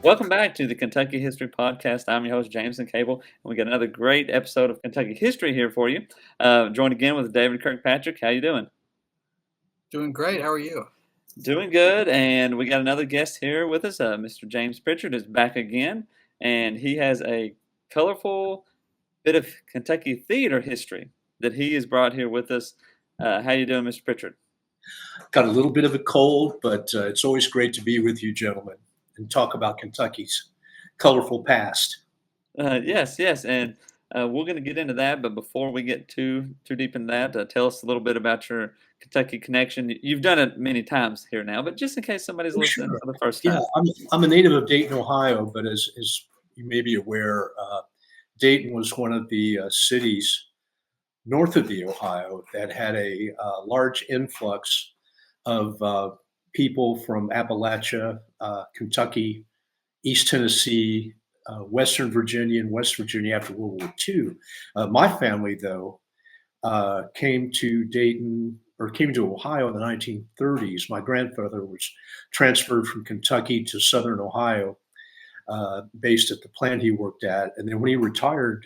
Welcome back to the Kentucky History Podcast. I'm your host, James and Cable, and we got another great episode of Kentucky History here for you. Joined again with David Kirkpatrick. How you doing? Doing great. How are you? Doing good, and we got another guest here with us. Mr. James Prichard is back again, and he has a colorful bit of Kentucky theater history that he has brought here with us. How you doing, Mr. Prichard? Got a little bit of a cold, but it's always great to be with you, gentlemen, and talk about Kentucky's colorful past. Yes, and we're going to get into that. But before we get too deep in that, tell us a little bit about your Kentucky connection. You've done it many times here now, but just in case somebody's listening for the first time. Yeah, I'm a native of Dayton, Ohio, but as you may be aware, Dayton was one of the cities north of the Ohio that had a large influx of people from Appalachia, Kentucky, East Tennessee, Western Virginia, and West Virginia after World War II. My family, though, came to Ohio in the 1930s. My grandfather was transferred from Kentucky to Southern Ohio, based at the plant he worked at. And then when he retired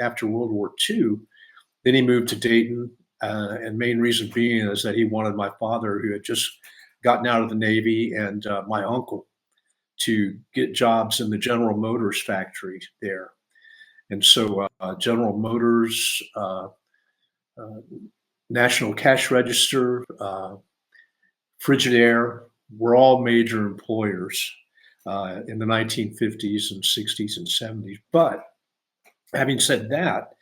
after World War II, then he moved to Dayton. And main reason being is that he wanted my father, who had just gotten out of the Navy, and my uncle to get jobs in the General Motors factory there. And so General Motors, National Cash Register, Frigidaire were all major employers in the 1950s and 60s and 70s. But having said that,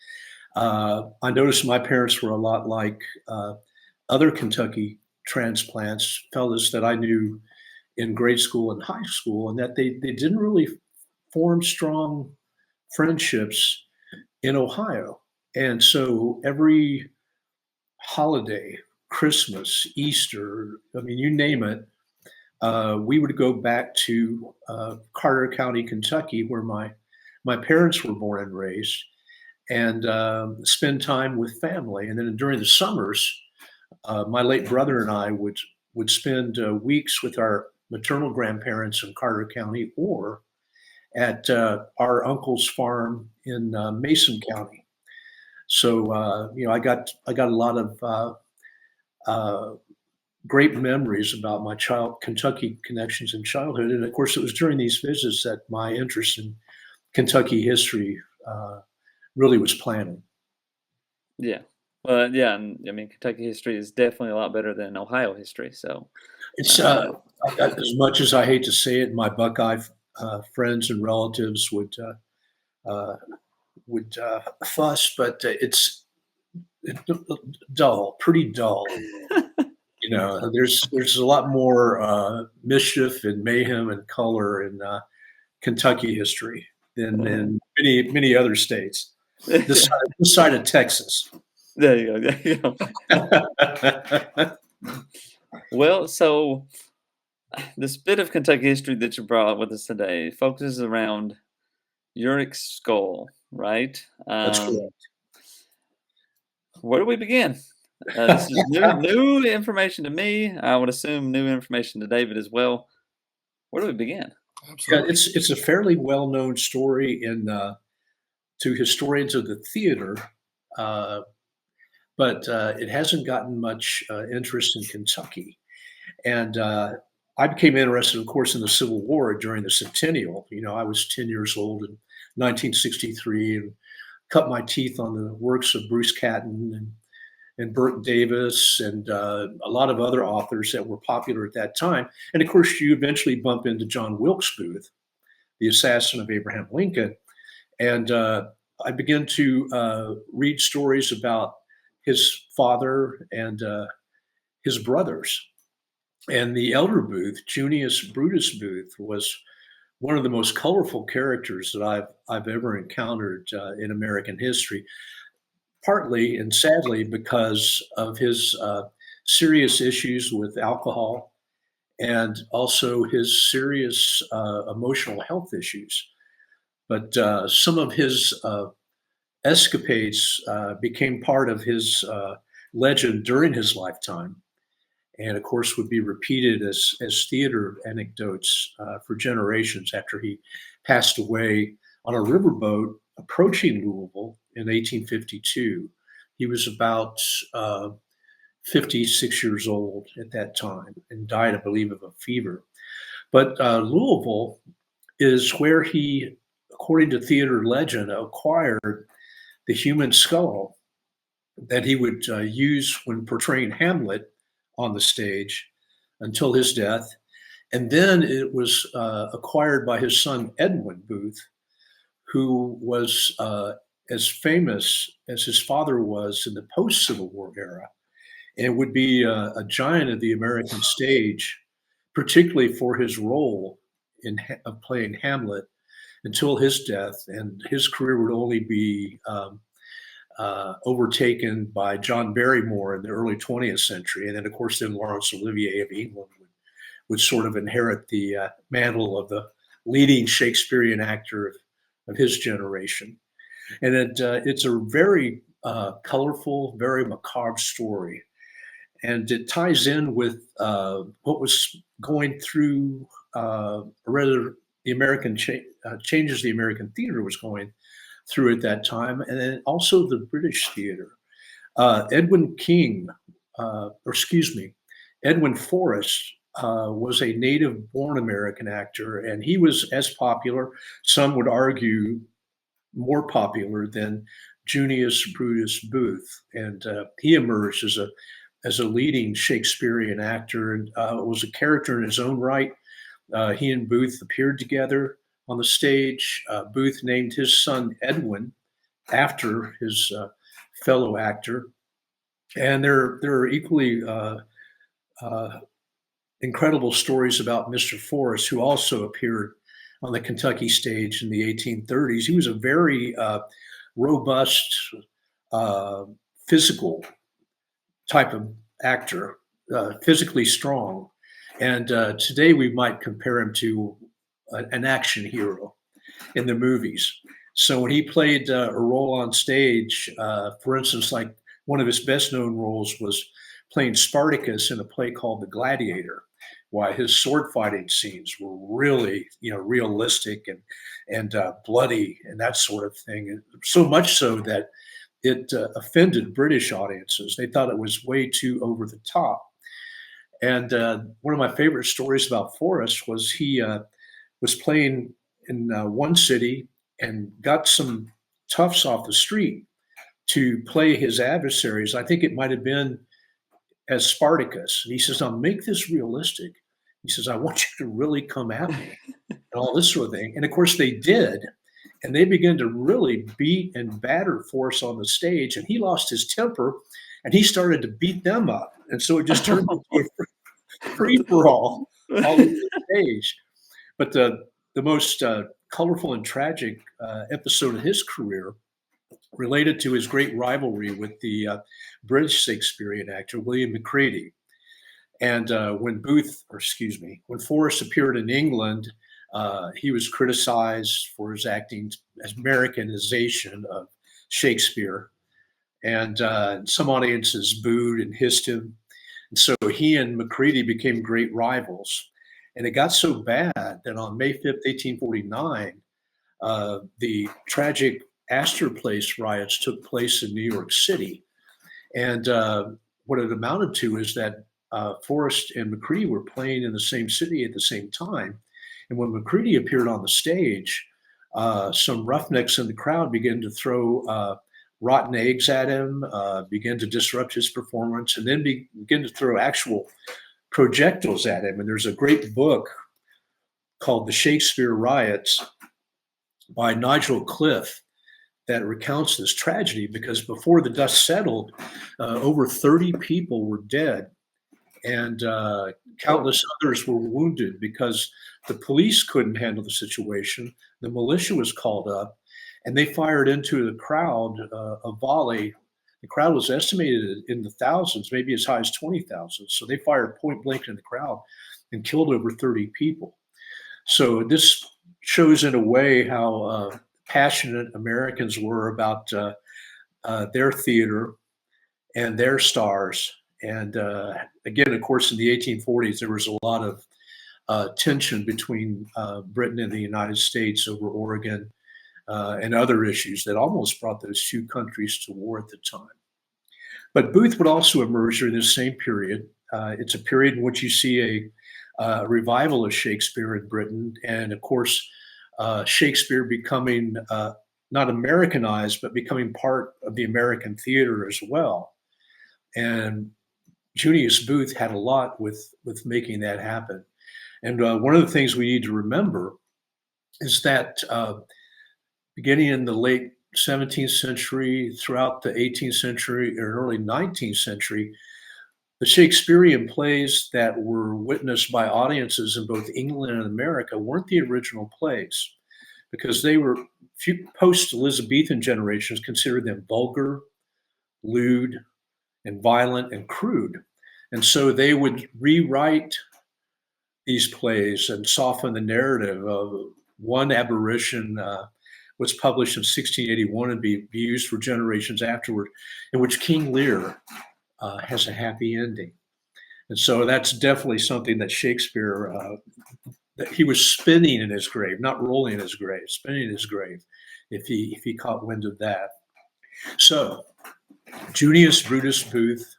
I noticed my parents were a lot like other Kentucky transplants, fellas that I knew in grade school and high school, and that they didn't really form strong friendships in Ohio. And so every holiday, Christmas, Easter, I mean, you name it, we would go back to Carter County, Kentucky, where my parents were born and raised, and spend time with family. And then during the summers, my late brother and I would spend weeks with our maternal grandparents in Carter County or at our uncle's farm in Mason County. So I got a lot of great memories about my Kentucky connections in childhood. And of course, it was during these visits that my interest in Kentucky history really was planted. Yeah. Well, yeah, and I mean, Kentucky history is definitely a lot better than Ohio history. So it's as much as I hate to say it, my Buckeye friends and relatives would fuss, but it's dull, pretty dull. There's a lot more mischief and mayhem and color in Kentucky history than in many other states. This side of Texas. There you go. Well, so this bit of Kentucky history that you brought with us today focuses around Yorick's skull, right? That's correct. Where do we begin? This is new information to me. I would assume new information to David as well. Where do we begin? Absolutely. Yeah, it's a fairly well-known story to historians of the theater, but it hasn't gotten much interest in Kentucky. And I became interested, of course, in the Civil War during the centennial. I was 10 years old in 1963 and cut my teeth on the works of Bruce Catton and Burt Davis and a lot of other authors that were popular at that time. And of course, you eventually bump into John Wilkes Booth, the assassin of Abraham Lincoln. And I began to read stories about his father and his brothers. And the elder Booth, Junius Brutus Booth, was one of the most colorful characters that I've ever encountered in American history, partly and sadly because of his serious issues with alcohol and also his serious emotional health issues. But some of his escapades became part of his legend during his lifetime. and of course would be repeated as theater anecdotes for generations after he passed away on a riverboat approaching Louisville in 1852. He was about 56 years old at that time and died, I believe, of a fever. But Louisville is where he, according to theater legend, acquired the human skull that he would use when portraying Hamlet on the stage until his death. And then it was acquired by his son, Edwin Booth, who was as famous as his father was in the post-Civil War era, and would be a giant of the American stage, particularly for his role of playing Hamlet until his death. And his career would only be overtaken by John Barrymore in the early 20th century. And then, of course, then Laurence Olivier of England would sort of inherit the mantle of the leading Shakespearean actor of his generation. And it's a very colorful, very macabre story. And it ties in with what was going through, rather, the American changes the American theater was going through at that time, and then also the British theater. Edwin Forrest was a native-born American actor, and he was as popular, some would argue more popular than Junius Brutus Booth. And he emerged as a leading Shakespearean actor, and was a character in his own right. He and Booth appeared together on the stage. Booth named his son Edwin after his fellow actor. And there are equally incredible stories about Mr. Forrest, who also appeared on the Kentucky stage in the 1830s. He was a very robust, physical type of actor, physically strong. And today we might compare him to an action hero in the movies. So when he played a role on stage, for instance, like one of his best known roles was playing Spartacus in a play called The Gladiator. Why his sword fighting scenes were really, realistic and bloody and that sort of thing. And so much so that it offended British audiences. They thought it was way too over the top. And one of my favorite stories about Forrest was he was playing in one city and got some toughs off the street to play his adversaries. I think it might have been as Spartacus. And he says, "I'll make this realistic." He says, "I want you to really come at me," and all this sort of thing. And of course they did. And they began to really beat and batter Forrest on the stage. And he lost his temper and he started to beat them up. And so it just turned into a free-for-all all over the stage. But the most colorful and tragic episode of his career related to his great rivalry with the British Shakespearean actor, William Macready. And when Forrest appeared in England, he was criticized for his acting as Americanization of Shakespeare. And some audiences booed and hissed him. And so he and Macready became great rivals. And it got so bad that on May 5th, 1849, the tragic Astor Place riots took place in New York City. And what it amounted to is that Forrest and Macready were playing in the same city at the same time. And when Macready appeared on the stage, some roughnecks in the crowd began to throw rotten eggs at him, began to disrupt his performance, and then began to throw actual projectiles at him. And there's a great book called The Shakespeare Riots by Nigel Cliff that recounts this tragedy, because before the dust settled, over 30 people were dead and countless others were wounded because the police couldn't handle the situation. The militia was called up and they fired into the crowd a volley. The crowd was estimated in the thousands, maybe as high as 20,000. So they fired point blank in the crowd and killed over 30 people. So this shows in a way how passionate Americans were about their theater and their stars And again, of course, in the 1840s, there was a lot of tension between Britain and the United States over Oregon and other issues that almost brought those two countries to war at the time. But Booth would also emerge during this same period. It's a period in which you see a revival of Shakespeare in Britain, and of course, Shakespeare becoming not Americanized, but becoming part of the American theater as well. And Junius Booth had a lot with making that happen. And one of the things we need to remember is that beginning in the late 17th century, throughout the 18th century or early 19th century, the Shakespearean plays that were witnessed by audiences in both England and America weren't the original plays, because they were, post-Elizabethan generations considered them vulgar, lewd, and violent and crude. And so they would rewrite these plays and soften the narrative. One aberration was published in 1681 and be used for generations afterward, in which King Lear has a happy ending. And so that's definitely something that Shakespeare, that he was spinning in his grave, not rolling in his grave, spinning in his grave, if he caught wind of that. So Junius Brutus Booth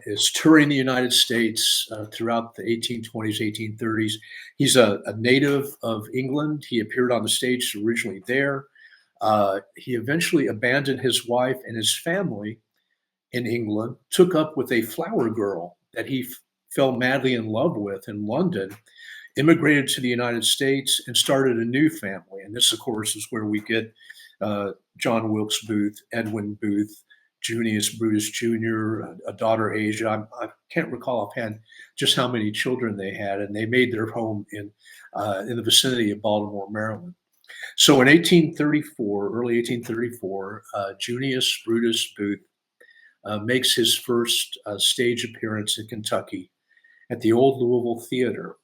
is touring the United States throughout the 1820s, 1830s. He's a native of England. He appeared on the stage originally there. He eventually abandoned his wife and his family in England, took up with a flower girl that he fell madly in love with in London, immigrated to the United States, and started a new family. And this, of course, is where we get John Wilkes Booth, Edwin Booth, Junius Brutus Jr., a daughter, Asia. I can't recall offhand just how many children they had, and they made their home in the vicinity of Baltimore, Maryland. So in 1834, early 1834, Junius Brutus Booth makes his first stage appearance in Kentucky at the old Louisville Theater.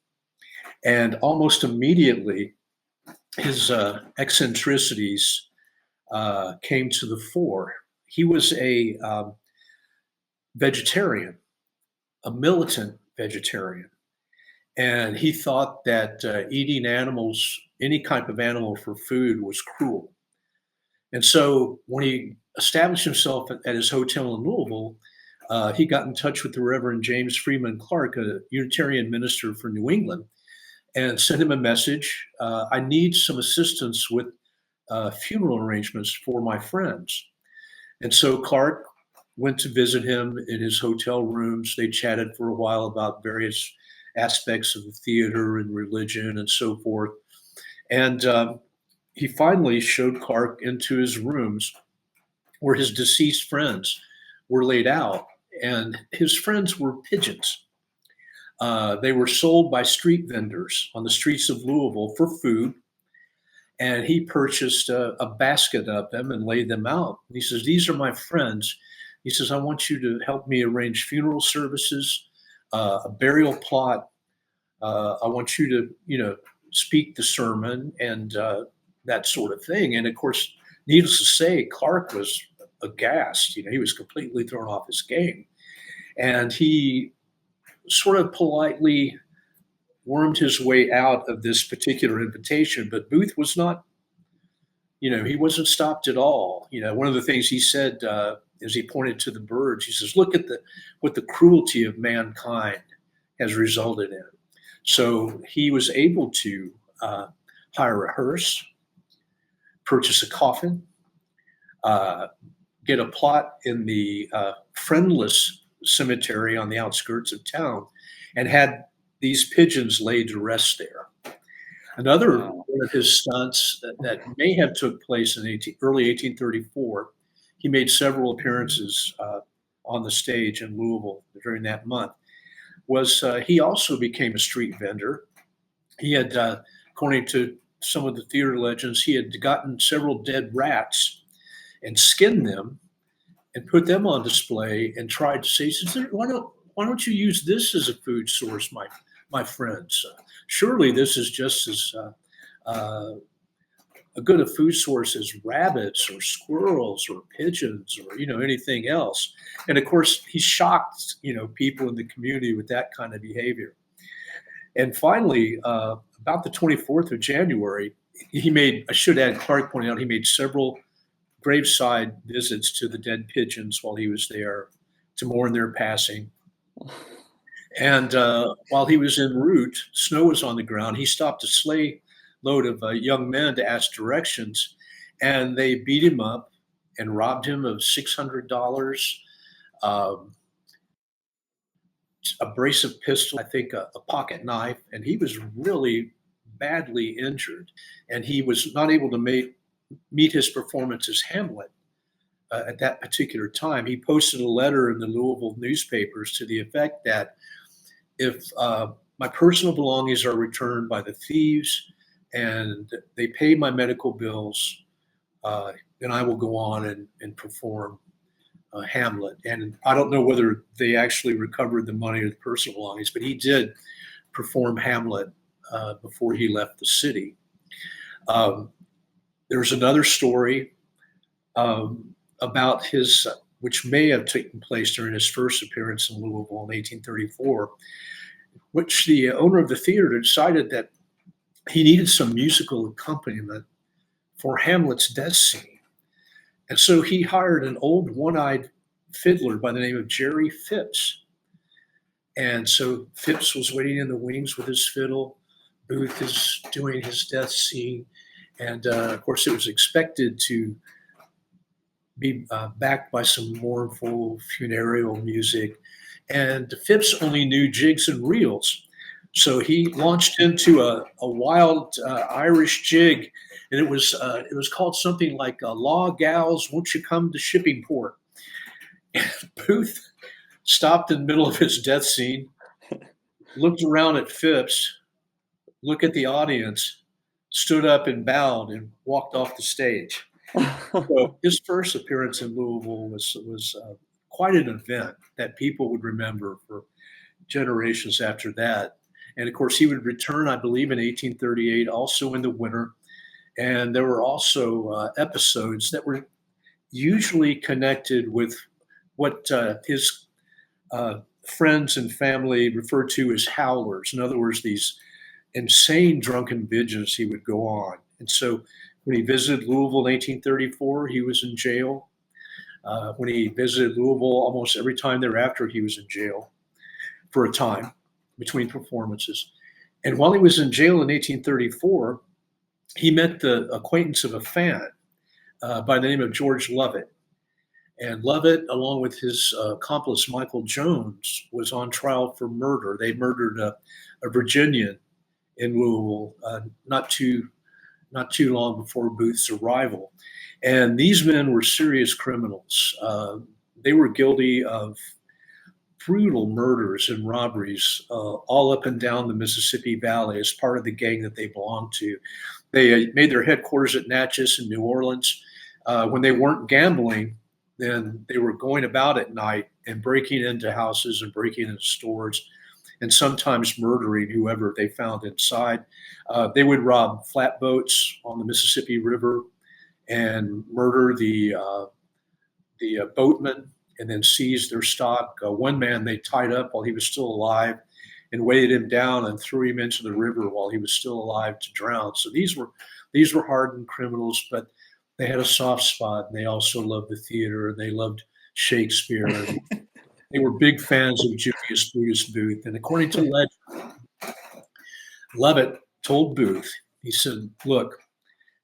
And almost immediately, his eccentricities came to the fore. He was a vegetarian, a militant vegetarian. And he thought that eating animals, any type of animal for food, was cruel. And so when he established himself at his hotel in Louisville, he got in touch with the Reverend James Freeman Clark, a Unitarian minister for New England, and sent him a message. I need some assistance with funeral arrangements for my friends. And so Clark went to visit him in his hotel rooms. They chatted for a while about various aspects of the theater and religion and so forth. And he finally showed Clark into his rooms where his deceased friends were laid out. And his friends were pigeons. They were sold by street vendors on the streets of Louisville for food. And he purchased a basket of them and laid them out. And he says, "These are my friends." He says, "I want you to help me arrange funeral services, a burial plot. I want you to, speak the sermon and that sort of thing." And of course, needless to say, Clark was aghast. He was completely thrown off his game. And he sort of politely wormed his way out of this particular invitation, but Booth was not, he wasn't stopped at all. One of the things he said as he pointed to the birds, he says, "Look at what the cruelty of mankind has resulted in." So he was able to hire a hearse, purchase a coffin, get a plot in the friendless cemetery on the outskirts of town, and had these pigeons laid to rest there. Another one of his stunts that may have took place in early 1834, he made several appearances on the stage in Louisville during that month, was he also became a street vendor. He had, according to some of the theater legends, he had gotten several dead rats and skinned them and put them on display and tried to say, why don't you use this as a food source, my friends? Surely this is just as good a food source as rabbits or squirrels or pigeons or, anything else. And of course, he shocked, people in the community with that kind of behavior. And finally, about the 24th of January, I should add, Clark pointed out, he made several graveside visits to the dead pigeons while he was there to mourn their passing. And while he was en route, snow was on the ground. He stopped a sleigh load of young men to ask directions, and they beat him up and robbed him of $600, a brace of pistols, I think a pocket knife, and he was really badly injured. And he was not able to meet his performance as Hamlet at that particular time. He posted a letter in the Louisville newspapers to the effect that if my personal belongings are returned by the thieves and they pay my medical bills, then I will go on and perform Hamlet. And I don't know whether they actually recovered the money or the personal belongings, but he did perform Hamlet before he left the city. There's another story about his, which may have taken place during his first appearance in Louisville in 1834, which the owner of the theater decided that he needed some musical accompaniment for Hamlet's death scene. And so he hired an old one-eyed fiddler by the name of Jerry Phipps. And so Phipps was waiting in the wings with his fiddle. Booth is doing his death scene. And of course, it was expected to be backed by some mournful funereal music. And Phipps only knew jigs and reels. So he launched into a wild Irish jig, and it was called something like "Law Gals, Won't You Come to Shipping Port?" And Booth stopped in the middle of his death scene, looked around at Phipps, looked at the audience, stood up and bowed and walked off the stage. So his first appearance in Louisville was quite an event that people would remember for generations after that. And of course, he would return, I believe, in 1838, also in the winter. And there were also episodes that were usually connected with what his friends and family referred to as howlers. In other words, these insane drunken binges he would go on. And so when he visited Louisville in 1834, he was in jail. When he visited Louisville, almost every time thereafter, he was in jail for a time between performances. And while he was in jail in 1834, he met the acquaintance of a fan by the name of George Lovett. And Lovett, along with his accomplice Michael Jones, was on trial for murder. They murdered a Virginian in Louisville not too long before Booth's arrival. And these men were serious criminals. They were guilty of brutal murders and robberies all up and down the Mississippi Valley as part of the gang that they belonged to. They made their headquarters at Natchez in New Orleans. When they weren't gambling, then they were going about at night and breaking into houses and breaking into stores and sometimes murdering whoever they found inside. They would rob flatboats on the Mississippi River and murder the boatmen and then seize their stock. One man they tied up while he was still alive and weighted him down and threw him into the river while he was still alive to drown. So these were hardened criminals, but they had a soft spot, and they also loved the theater, and they loved Shakespeare. And they were big fans of Junius Brutus Booth. And according to legend, Lovett told Booth, he said, "Look,"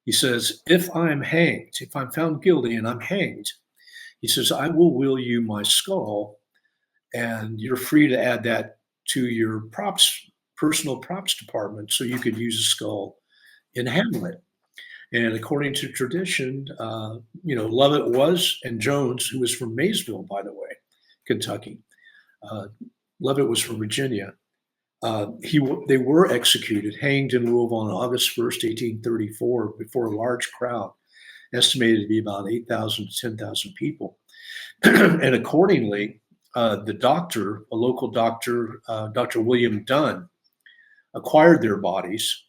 he says, "if I'm hanged, if I'm found guilty and I'm hanged," he says, "I will will you my skull, and you're free to add that to your personal props department, so you could use a skull in Hamlet." And according to tradition, Lovett was, and Jones, who was from Maysville, by the way, Kentucky. Lovett was from Virginia. They were executed, hanged in Louisville on August 1st, 1834, before a large crowd, estimated to be about 8,000 to 10,000 people. And accordingly, the doctor, a local doctor, Dr. William Dunn, acquired their bodies,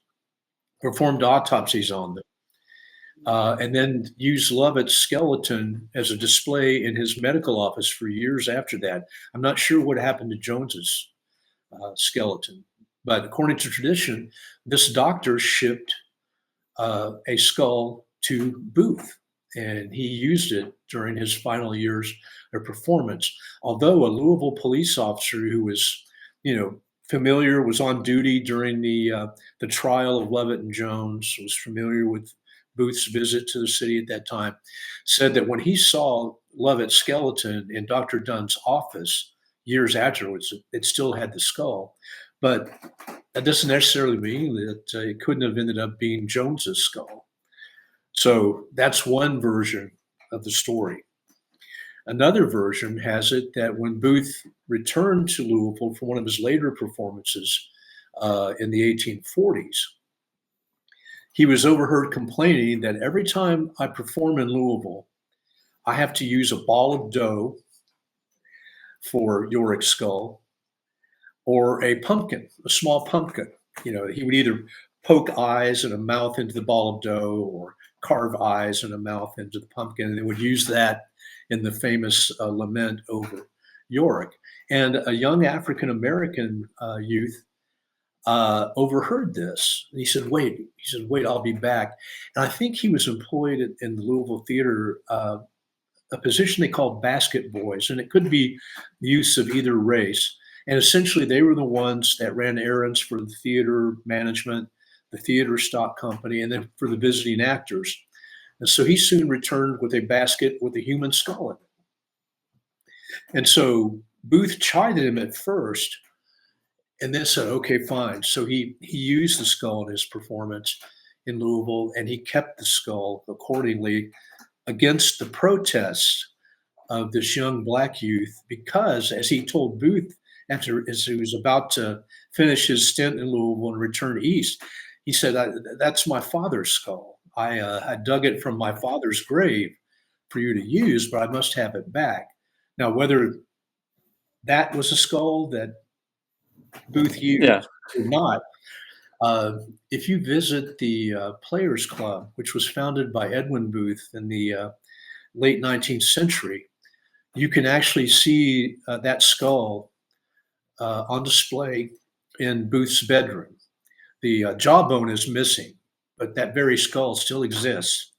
performed autopsies on them, and then used Lovett's skeleton as a display in his medical office for years after that. I'm not sure what happened to Jones's skeleton, but according to tradition, this doctor shipped a skull to Booth, and he used it during his final years of performance. Although a Louisville police officer who was, familiar, was on duty during the trial of Lovett and Jones, was familiar with Booth's visit to the city at that time, said that when he saw Lovett's skeleton in Dr. Dunn's office years afterwards, it still had the skull. But that doesn't necessarily mean that it couldn't have ended up being Jones's skull. So that's one version of the story. Another version has it that when Booth returned to Louisville for one of his later performances in the 1840s, he was overheard complaining that every time I perform in Louisville, I have to use a ball of dough for Yorick's skull, or a pumpkin, a small pumpkin. He would either poke eyes and a mouth into the ball of dough or carve eyes and a mouth into the pumpkin. And they would use that in the famous lament over Yorick. And a young African-American youth overheard this. And he said, wait, I'll be back. And I think he was employed in the Louisville theater, a position they called basket boys. And it could be youths of either race. And essentially, they were the ones that ran errands for the theater management, the theater stock company, and then for the visiting actors. And so he soon returned with a basket with a human skull in it. And so Booth chided him at first, and then said, okay, fine. So he used the skull in his performance in Louisville, and he kept the skull accordingly against the protests of this young Black youth, because, as he told Booth, as he was about to finish his stint in Louisville and return east, he said, that's my father's skull. I dug it from my father's grave for you to use, but I must have it back. Now, whether that was a skull that Booth used or not, if you visit the Players Club, which was founded by Edwin Booth in the late 19th century, you can actually see that skull on display in Booth's bedroom. The jawbone is missing, but that very skull still exists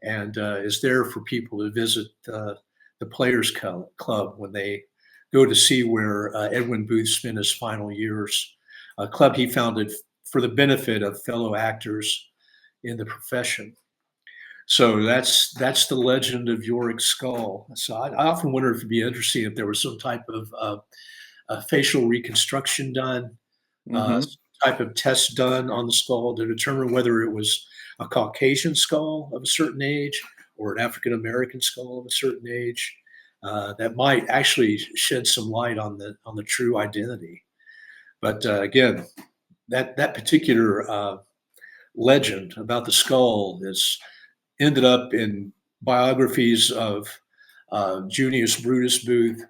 and is there for people to visit the Players Club when they go to see where Edwin Booth spent his final years, a club he founded for the benefit of fellow actors in the profession. So that's the legend of Yorick's skull. So I often wonder if it'd be interesting if there was some type of facial reconstruction done, type of test done on the skull to determine whether it was a Caucasian skull of a certain age or an African-American skull of a certain age. That might actually shed some light on the true identity. But again, that particular legend about the skull is ended up in biographies of Junius Brutus Booth,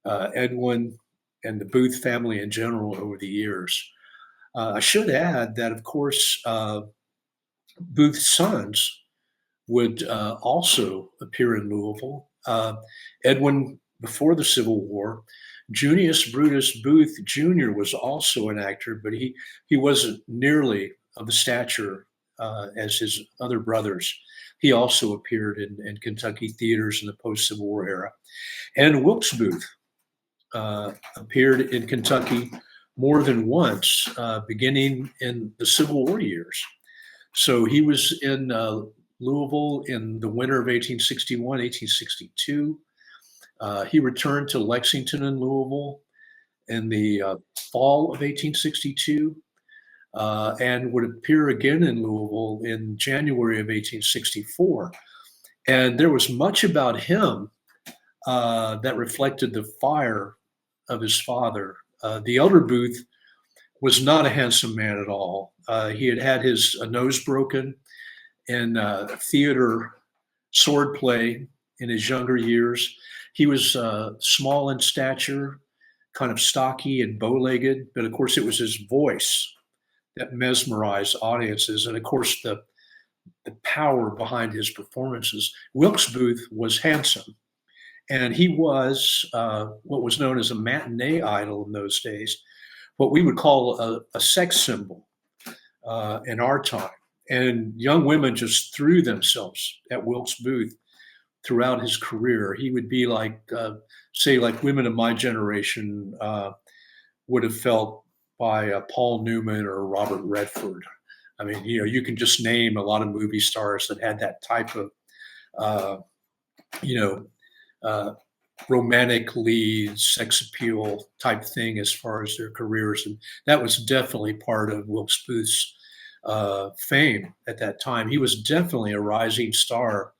Edwin, and the Booth family in general over the years. I should add that, of course, Booth's sons would also appear in Louisville. Edwin, before the Civil War, Junius Brutus Booth Jr. was also an actor, but he wasn't nearly of the stature as his other brothers. He also appeared in Kentucky theaters in the post-Civil War era. And Wilkes Booth appeared in Kentucky more than once, beginning in the Civil War years. So he was in Louisville in the winter of 1861, 1862. He returned to Lexington and Louisville in the fall of 1862 and would appear again in Louisville in January of 1864. And there was much about him that reflected the fire of his father. The elder Booth was not a handsome man at all. He had had his nose broken in theater swordplay in his younger years. He was small in stature, kind of stocky and bow-legged, but of course it was his voice that mesmerized audiences. And of course the the power behind his performances. Wilkes Booth was handsome, and he was what was known as a matinee idol in those days, what we would call a sex symbol in our time. And young women just threw themselves at Wilkes Booth throughout his career. He would be like, say, like women of my generation would have felt by Paul Newman or Robert Redford. I mean, you can just name a lot of movie stars that had that type of, romantic lead, sex appeal type thing as far as their careers. And that was definitely part of Wilkes Booth's fame at that time. He was definitely a rising star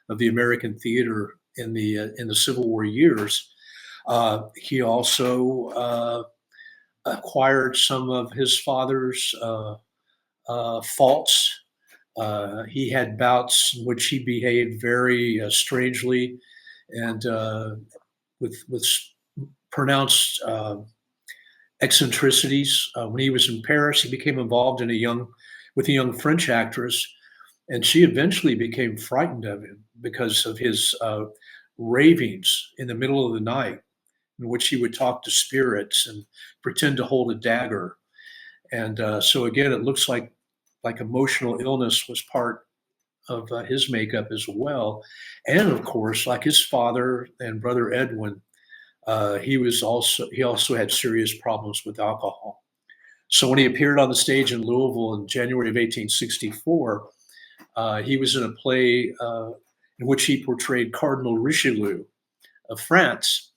of the American theater in the Civil War years. He also acquired some of his father's faults. He had bouts in which he behaved very strangely and with pronounced eccentricities. When he was in Paris, he became involved with a young French actress, and she eventually became frightened of him because of his ravings in the middle of the night, in which he would talk to spirits and pretend to hold a dagger. And so again, it looks like emotional illness was part of his makeup as well. And of course, like his father and brother Edwin, he also had serious problems with alcohol. So when he appeared on the stage in Louisville in January of 1864, he was in a play in which he portrayed Cardinal Richelieu of France.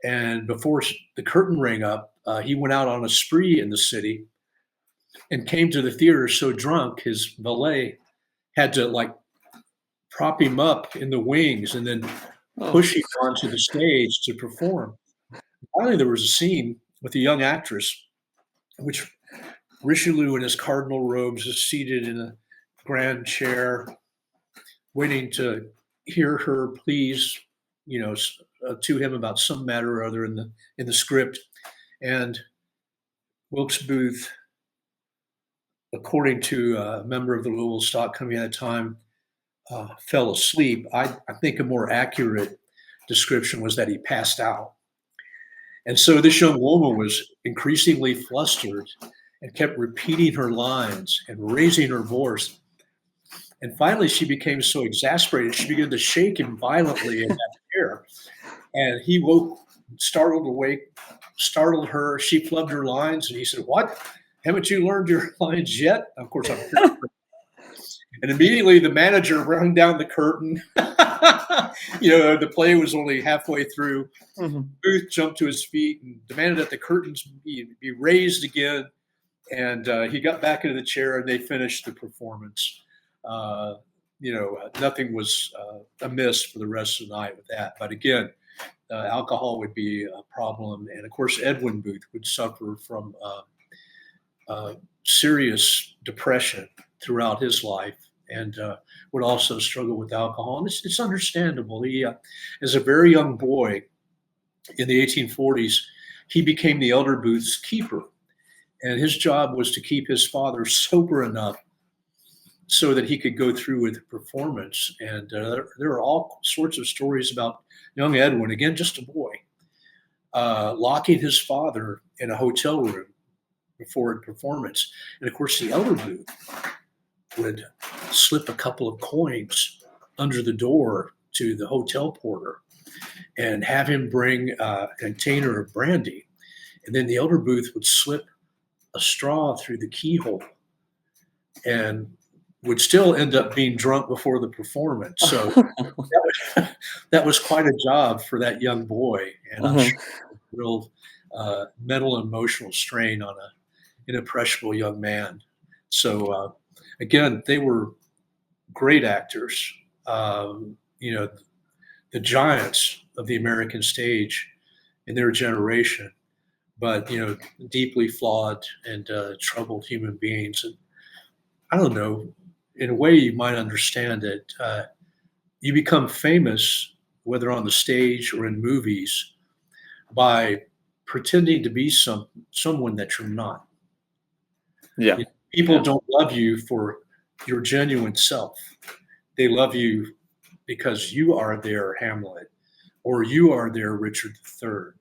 And before the curtain rang up, he went out on a spree in the city and came to the theater so drunk his valet had to prop him up in the wings and then push him onto the stage to perform. Finally, there was a scene with a young actress, in which Richelieu in his cardinal robes is seated in a grand chair, waiting to hear her pleas, to him about some matter or other in the script. And Wilkes Booth, according to a member of the Louisville Stock Company at the time, fell asleep. I think a more accurate description was that he passed out. And so this young woman was increasingly flustered and kept repeating her lines and raising her voice. And finally, she became so exasperated, she began to shake him violently in that chair. And he woke, startled her. She flubbed her lines, and he said, "What? Haven't you learned your lines yet?" Of course, I'm and immediately the manager rung down the curtain. The play was only halfway through. Mm-hmm. Booth jumped to his feet and demanded that the curtains be raised again. And he got back into the chair, and they finished the performance. Nothing was amiss for the rest of the night with that. But again, alcohol would be a problem. And of course, Edwin Booth would suffer from serious depression throughout his life, and would also struggle with alcohol. And it's understandable. He, as a very young boy in the 1840s, he became the elder Booth's keeper. And his job was to keep his father sober enough so that he could go through with the performance. And there are all sorts of stories about young Edwin, again, just a boy, locking his father in a hotel room before a performance. And of course, the elder Booth would slip a couple of coins under the door to the hotel porter and have him bring a container of brandy. And then the elder Booth would slip a straw through the keyhole and would still end up being drunk before the performance. So that was quite a job for that young boy. And I'm sure real mental and emotional strain on an impressionable young man. So again, they were great actors, the giants of the American stage in their generation, but, deeply flawed and troubled human beings. And I don't know, in a way you might understand it. You become famous, whether on the stage or in movies, by pretending to be someone that you're not. Yeah. People don't love you for your genuine self. They love you because you are their Hamlet, or you are their Richard III,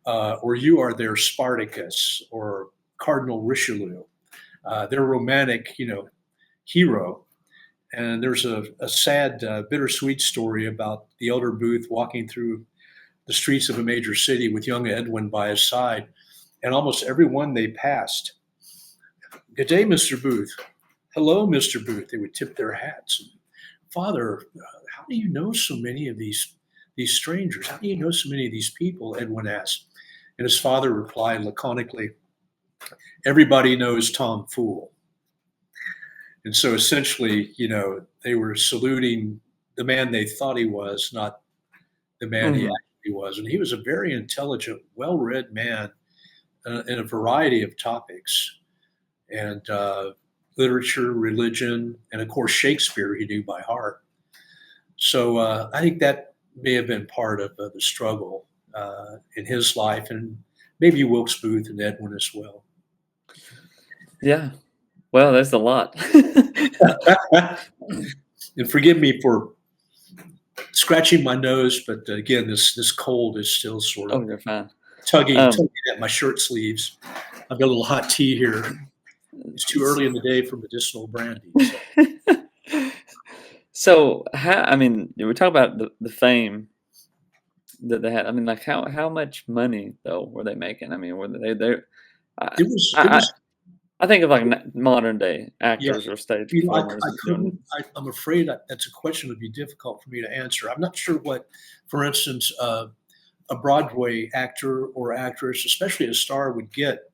or you are their Spartacus or Cardinal Richelieu, their romantic, hero. And there's a sad, bittersweet story about the elder Booth walking through the streets of a major city with young Edwin by his side, and almost everyone they passed, "Good day, Mr. Booth. Hello, Mr. Booth." They would tip their hats. "Father, how do you know so many of these strangers? How do you know so many of these people?" Edwin asked. And his father replied laconically, "Everybody knows Tom Fool." And so essentially, they were saluting the man they thought he was, not the man he actually was. And he was a very intelligent, well-read man in a variety of topics, and literature, religion, and of course Shakespeare he knew by heart. So I think that may have been part of the struggle in his life, and maybe Wilkes Booth and Edwin as well. Yeah. Well, that's a lot. And forgive me for scratching my nose, but again, this cold is still sort of You're fine. tugging at my shirt sleeves. I've got a little hot tea here. It's too early in the day for medicinal brandy. So, we talk about the fame that they had. I mean, like how much money though were they making? I mean, were they? I think of like modern day actors or stage performers. I'm afraid that's a question that would be difficult for me to answer. I'm not sure what, for instance, a Broadway actor or actress, especially a star, would get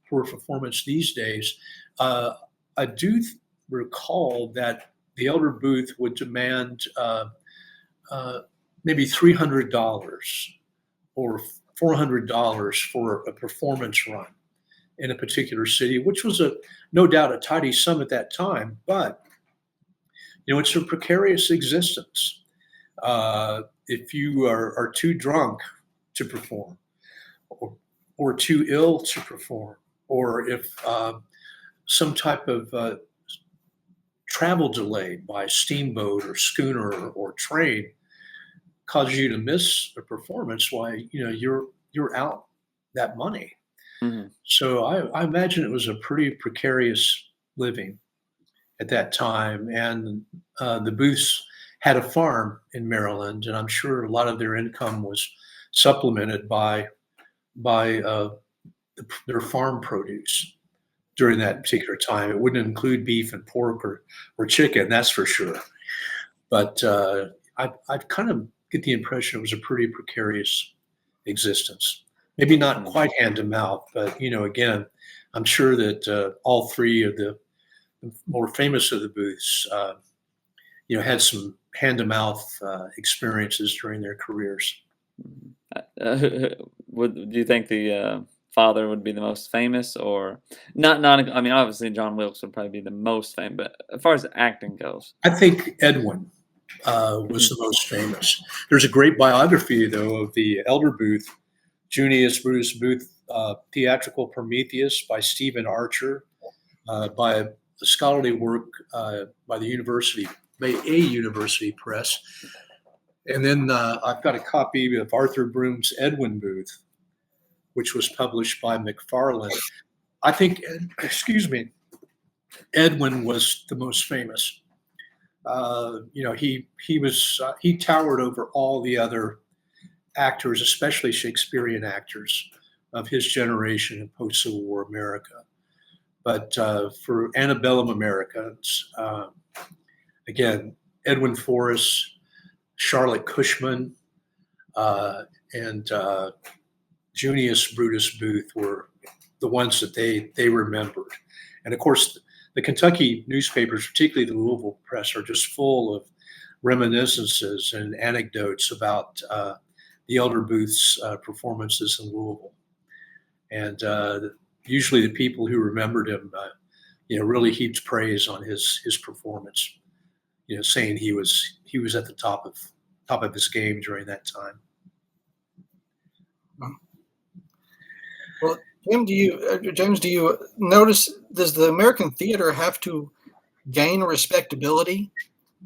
for a performance these days. I do recall that the elder Booth would demand maybe $300 or $400 for a performance run in a particular city, which was no doubt a tidy sum at that time. But it's a precarious existence. If you are too drunk to perform, or too ill to perform, or if some type of travel delay by steamboat or schooner or train causes you to miss a performance, why you're out that money. Mm-hmm. So I imagine it was a pretty precarious living at that time. And the Booths had a farm in Maryland, and I'm sure a lot of their income was supplemented by their farm produce during that particular time. It wouldn't include beef and pork or chicken, that's for sure. But I kind of get the impression it was a pretty precarious existence. Maybe not quite hand to mouth, but again, I'm sure that all three of the more famous of the Booths, had some hand to mouth experiences during their careers. Do you think the father would be the most famous, or not? I mean, obviously John Wilkes would probably be the most famous, but as far as acting goes, I think Edwin was the most famous. There's a great biography, though, of the elder Booth, Junius Brutus Booth, Theatrical Prometheus by Stephen Archer, by a scholarly work by a university press. And then I've got a copy of Arthur Broom's Edwin Booth, which was published by McFarland. I think, Edwin was the most famous. He towered over all the other actors, especially Shakespearean actors of his generation in post-Civil War America. But for antebellum Americans, again, Edwin Forrest, Charlotte Cushman, and Junius Brutus Booth were the ones that they remembered. And of course, the Kentucky newspapers, particularly the Louisville press, are just full of reminiscences and anecdotes about the elder Booth's performances in Louisville. And usually the people who remembered him, really heaped praise on his performance, saying he was at the top of his game during that time. Well, James, do you notice, does the American theater have to gain respectability.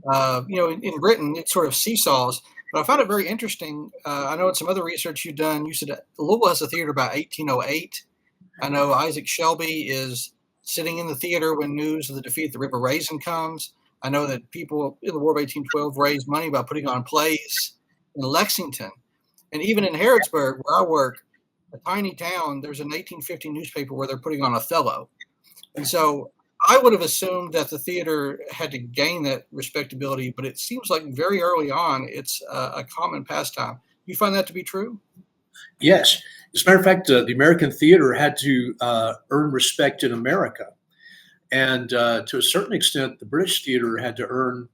In Britain, it sort of seesaws. But I found it very interesting. I know in some other research you've done, you said Louisville has a theater about 1808. I know Isaac Shelby is sitting in the theater when news of the defeat of the River Raisin comes. I know that people in the War of 1812 raised money by putting on plays in Lexington. And even in Harrodsburg, where I work, a tiny town, there's an 1850 newspaper where they're putting on Othello. And so I would have assumed that the theater had to gain that respectability, but it seems like very early on, it's a common pastime. You find that to be true? Yes. As a matter of fact, the American theater had to earn respect in America. And to a certain extent, the British theater had to earn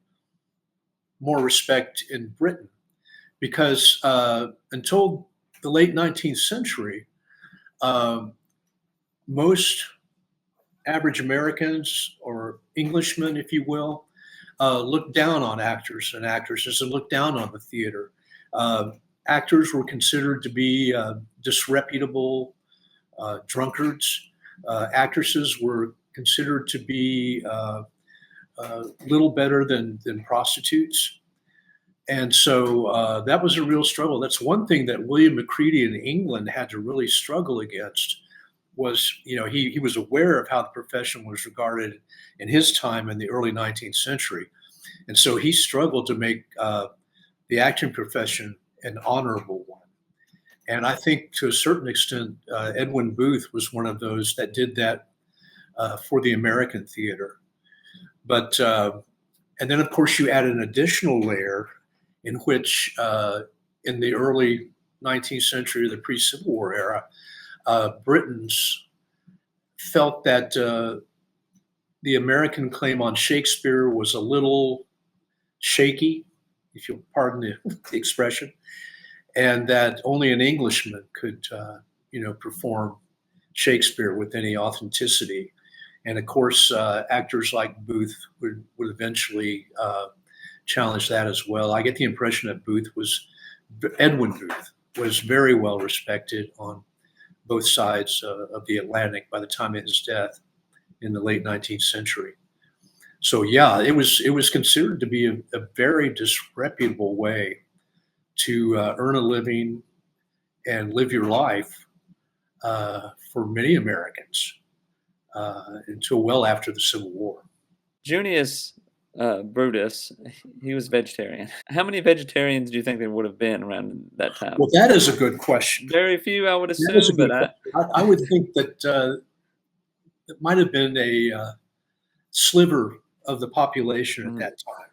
more respect in Britain, because until the late 19th century, most average Americans, or Englishmen, if you will, looked down on actors and actresses and looked down on the theater. Actors were considered to be disreputable drunkards. Actresses were considered to be little better than prostitutes. And so that was a real struggle. That's one thing that William Macready in England had to really struggle against. Was, he was aware of how the profession was regarded in his time in the early 19th century. And so he struggled to make the acting profession an honorable one. And I think to a certain extent, Edwin Booth was one of those that did that for the American theater. But, and then of course you add an additional layer in which in the early 19th century, the pre-Civil War era, Britons felt that the American claim on Shakespeare was a little shaky, if you'll pardon the expression, and that only an Englishman could, perform Shakespeare with any authenticity. And of course, actors like Booth would eventually challenge that as well. I get the impression that Edwin Booth was very well respected on both sides of the Atlantic by the time of his death in the late 19th century. So yeah, it was considered to be a very disreputable way to earn a living and live your life for many Americans until well after the Civil War. Junius Brutus, he was vegetarian. How many vegetarians do you think there would have been around that time? Well, that is a good question. Very few, I would assume. But I would think that it might have been a sliver of the population at that time.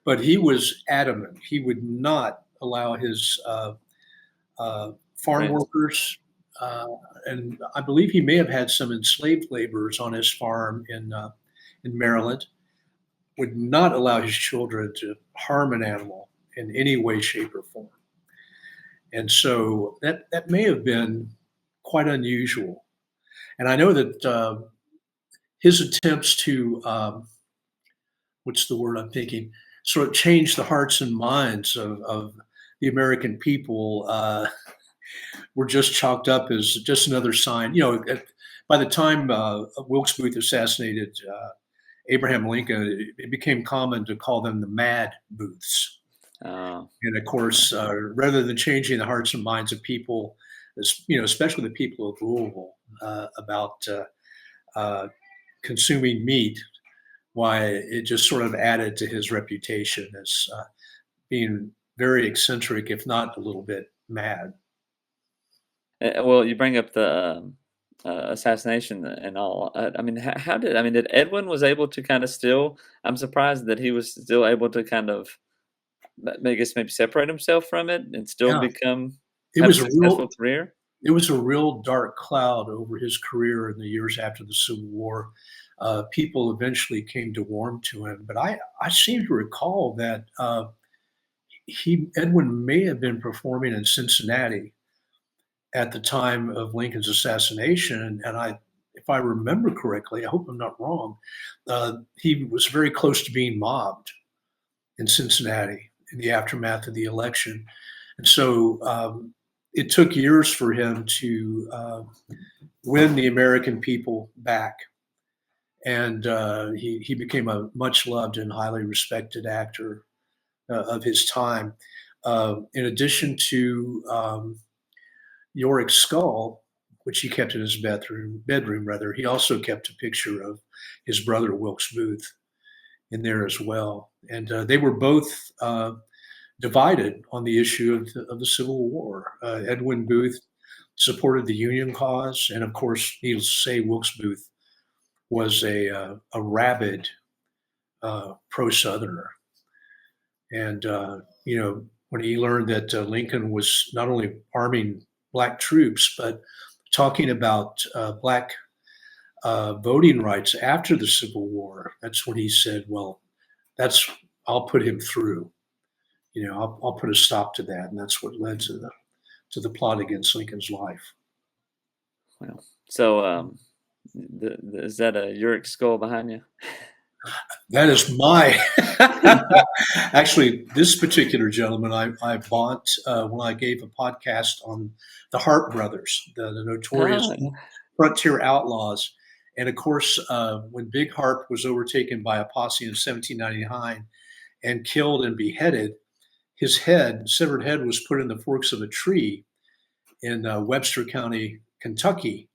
But he was adamant. He would not allow his farm workers, and I believe he may have had some enslaved laborers on his farm in Maryland, would not allow his children to harm an animal in any way, shape, or form. And so that may have been quite unusual. And I know that his attempts to, what's the word I'm thinking, sort of change the hearts and minds of the American people were just chalked up as just another sign. By the time Wilkes Booth assassinated Abraham Lincoln, it became common to call them the Mad Booths. And of course, rather than changing the hearts and minds of people, especially the people of Louisville, about consuming meat, why it just sort of added to his reputation as being very eccentric, if not a little bit mad. Well, you bring up the assassination and all. Did Edwin was able to kind of still? I'm surprised that he was still able to kind of, I guess, maybe separate himself from it and still become a successful career. It was a real dark cloud over his career in the years after the Civil War. People eventually came to warm to him, but I seem to recall that Edwin may have been performing in Cincinnati at the time of Lincoln's assassination, and if I remember correctly, I hope I'm not wrong, he was very close to being mobbed in Cincinnati in the aftermath of the election. And so it took years for him to win the American people back. and he became a much loved and highly respected actor of his time. In addition to Yorick's skull, which he kept in his bedroom rather, he also kept a picture of his brother Wilkes Booth in there as well. And they were both divided on the issue of the Civil War. Edwin Booth supported the Union cause, and of course, needless to say, Wilkes Booth was a rabid pro-Southerner. And when he learned that Lincoln was not only arming Black troops, but talking about Black voting rights after the Civil War, that's when he said, "Well, I'll put him through. I'll put a stop to that," and that's what led to the plot against Lincoln's life. Well, so is that a Yorick skull behind you? That is my. Actually, this particular gentleman I bought when I gave a podcast on the Hart brothers, the notorious frontier outlaws. And of course, when Big Harp was overtaken by a posse in 1799 and killed and beheaded, his severed head was put in the forks of a tree in Webster County, Kentucky.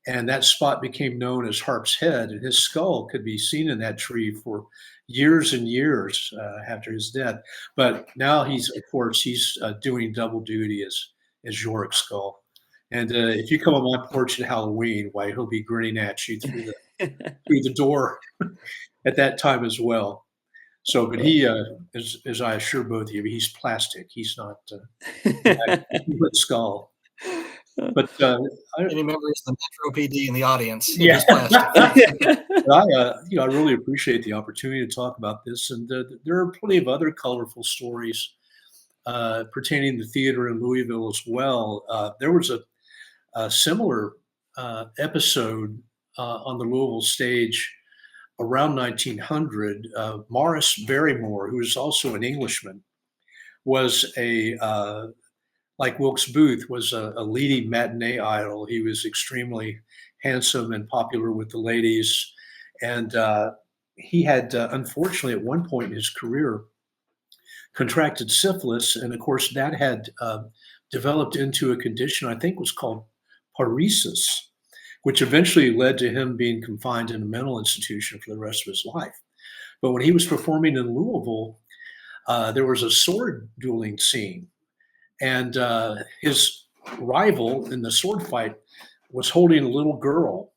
And that spot became known as Harp's Head, and his skull could be seen in that tree for years and years after his death. But now he's doing double duty as Yorick's skull. And if you come on my porch at Halloween, why, he'll be grinning at you through the door at that time as well. So, but he, as I assure both of you, he's plastic. He's not a skull. But any members of the Metro PD in the audience? Yeah. Plastic. I really appreciate the opportunity to talk about this, and there are plenty of other colorful stories pertaining to theater in Louisville as well. There was a similar episode on the Louisville stage around 1900. Maurice Barrymore, who is also an Englishman, was like Wilkes Booth, was a leading matinee idol. He was extremely handsome and popular with the ladies. And he had, unfortunately, at one point in his career, contracted syphilis. And of course, that had developed into a condition I think was called paresis, which eventually led to him being confined in a mental institution for the rest of his life. But when he was performing in Louisville, there was a sword dueling scene. And his rival in the sword fight was holding a little girl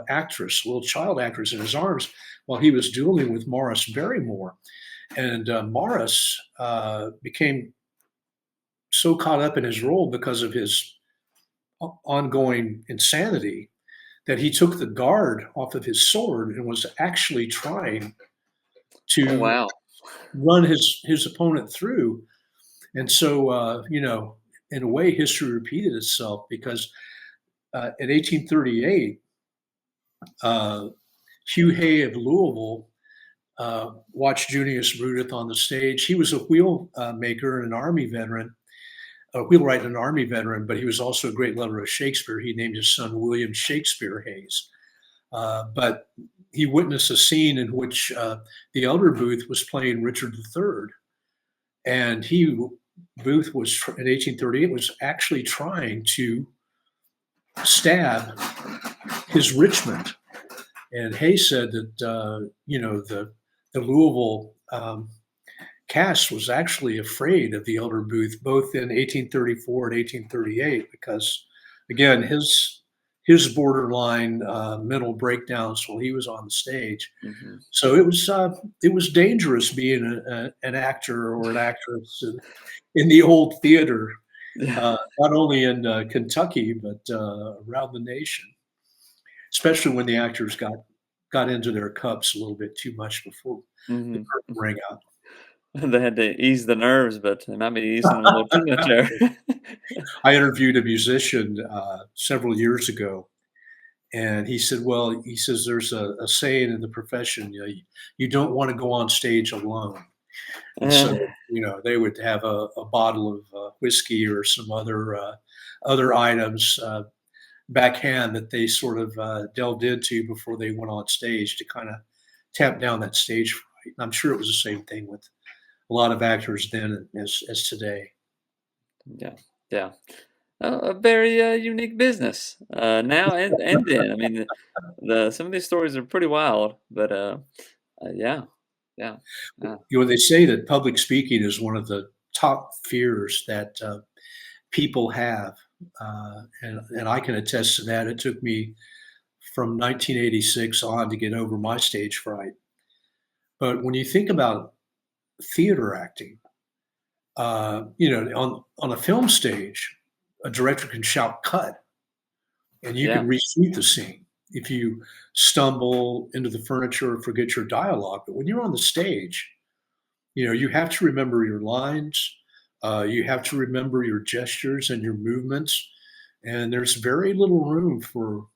actress, a little child actress in his arms while he was dueling with Maurice Barrymore. And Maurice became so caught up in his role because of his ongoing insanity that he took the guard off of his sword and was actually trying to run his opponent through. And so, in a way, history repeated itself because in 1838, Hugh Hay of Louisville watched Junius Brutus on the stage. He was a wheel maker and an Army veteran, a wheelwright and an Army veteran, but he was also a great lover of Shakespeare. He named his son William Shakespeare Hayes. But he witnessed a scene in which the elder Booth was playing Richard III. And Booth was, in 1838, was actually trying to stab his Richmond. And Hay said that, the Louisville cast was actually afraid of the elder Booth, both in 1834 and 1838, because, again, his borderline mental breakdowns while he was on the stage. Mm-hmm. So it was dangerous being an actor or an actress in the old theater, not only in Kentucky but around the nation, especially when the actors got into their cups a little bit too much before the curtain rang out. They had to ease the nerves, but they might be easing them a little too much there. I interviewed a musician several years ago. And he said, there's a saying in the profession, you don't want to go on stage alone. And so, they would have a bottle of whiskey or some other items backhand that they sort of delved into before they went on stage to kind of tamp down that stage fright. And I'm sure it was the same thing with a lot of actors then as today. Yeah, yeah. A very unique business now and then. I mean, some of these stories are pretty wild, but yeah, yeah, They say that public speaking is one of the top fears that people have, and I can attest to that. It took me from 1986 on to get over my stage fright. But when you think about theater acting, on a film stage, a director can shout cut, and you yeah, can reshoot the scene if you stumble into the furniture or forget your dialogue. But when you're on the stage, you have to remember your lines, you have to remember your gestures and your movements, and there's very little room for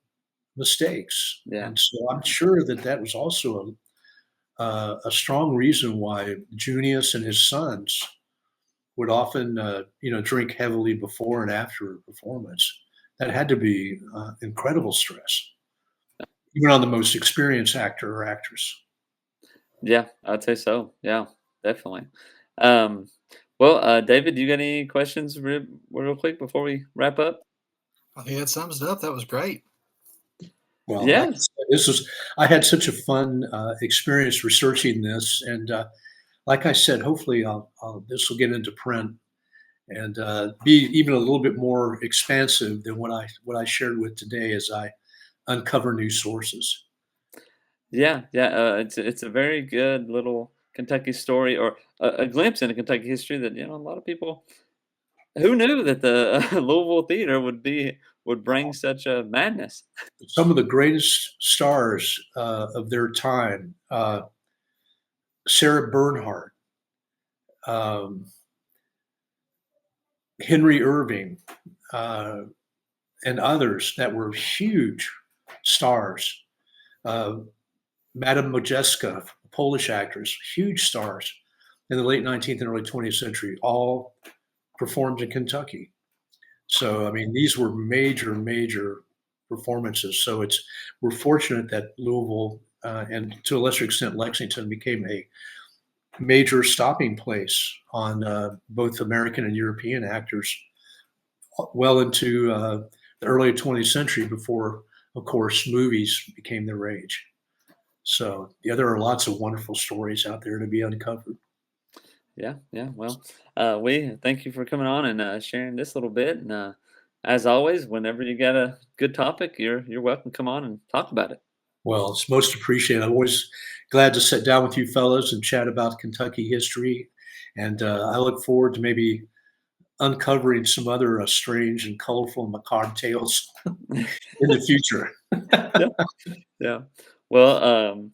mistakes. yeah, And so I'm sure that was also a strong reason why Junius and his sons would often, drink heavily before and after a performance. That had to be incredible stress, even on the most experienced actor or actress. yeah. I'd say so. Yeah, definitely. Well, David, you got any questions real quick before we wrap up? I think that sums it up. That was great. Well, Yeah, like I said, I had such a fun experience researching this, and like I said, hopefully this will get into print and be even a little bit more expansive than what I shared with today as I uncover new sources. yeah, yeah. It's a very good little Kentucky story, or a glimpse into Kentucky history that a lot of people. Who knew that the Louisville theater would bring such a madness? Some of the greatest stars of their time, Sara Bernhardt, Henry Irving, and others that were huge stars. Madame Modjeska, Polish actress, huge stars in the late 19th and early 20th century, all performed in Kentucky. So, I mean, these were major, major performances. So we're fortunate that Louisville and to a lesser extent Lexington became a major stopping place on both American and European actors well into the early 20th century before, of course, movies became the rage. So, yeah, there are lots of wonderful stories out there to be uncovered. Yeah, yeah. Well, we thank you for coming on and sharing this little bit. And as always, whenever you got a good topic, you're welcome to come on and talk about it. Well, it's most appreciated. I'm always glad to sit down with you fellows and chat about Kentucky history. And I look forward to maybe uncovering some other strange and colorful and macabre tales in the future. Yeah. Yeah. Well,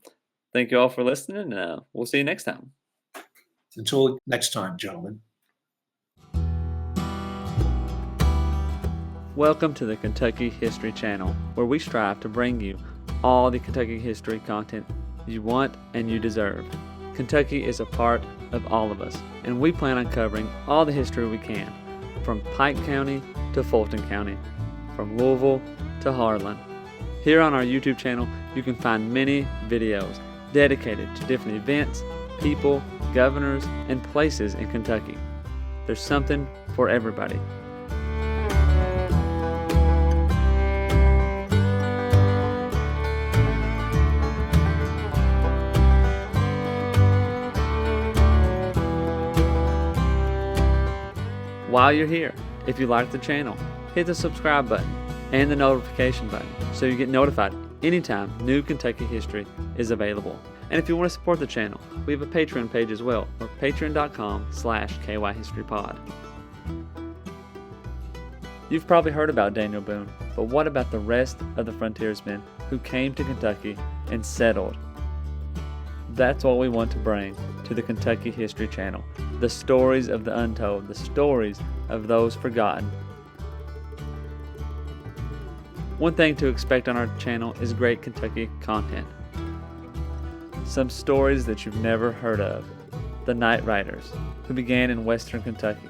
thank you all for listening. We'll see you next time. Until next time, gentlemen. Welcome to the Kentucky History Channel, where we strive to bring you all the Kentucky history content you want and you deserve. Kentucky is a part of all of us, and we plan on covering all the history we can, from Pike County to Fulton County, from Louisville to Harlan. Here on our YouTube channel, you can find many videos dedicated to different events, people, governors, and places in Kentucky. There's something for everybody. While you're here, if you like the channel, hit the subscribe button and the notification button so you get notified anytime new Kentucky history is available. And if you want to support the channel, we have a Patreon page as well, or patreon.com/kyhistorypod. You've probably heard about Daniel Boone, but what about the rest of the frontiersmen who came to Kentucky and settled? That's what we want to bring to the Kentucky History Channel. The stories of the untold, the stories of those forgotten. One thing to expect on our channel is great Kentucky content. Some stories that you've never heard of. The Night Riders, who began in western Kentucky.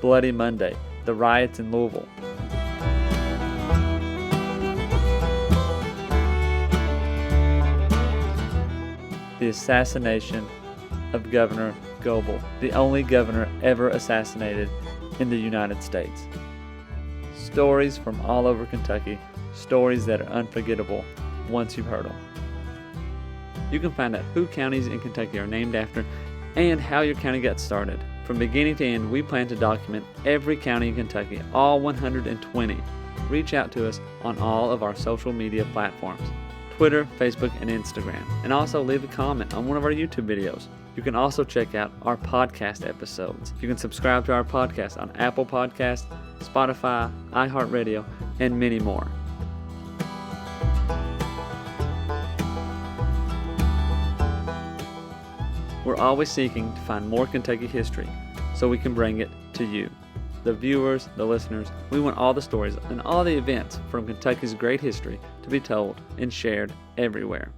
Bloody Monday, the riots in Louisville, the assassination of Governor Goebel, the only governor ever assassinated in the United States. Stories from all over Kentucky, stories that are unforgettable once you've heard them. You can find out who counties in Kentucky are named after and how your county got started. From beginning to end, we plan to document every county in Kentucky, all 120. Reach out to us on all of our social media platforms, Twitter, Facebook, and Instagram, and also leave a comment on one of our YouTube videos. You can also check out our podcast episodes. You can subscribe to our podcast on Apple Podcasts, Spotify, iHeartRadio, and many more. We're always seeking to find more Kentucky history so we can bring it to you, the viewers, the listeners. We want all the stories and all the events from Kentucky's great history to be told and shared everywhere.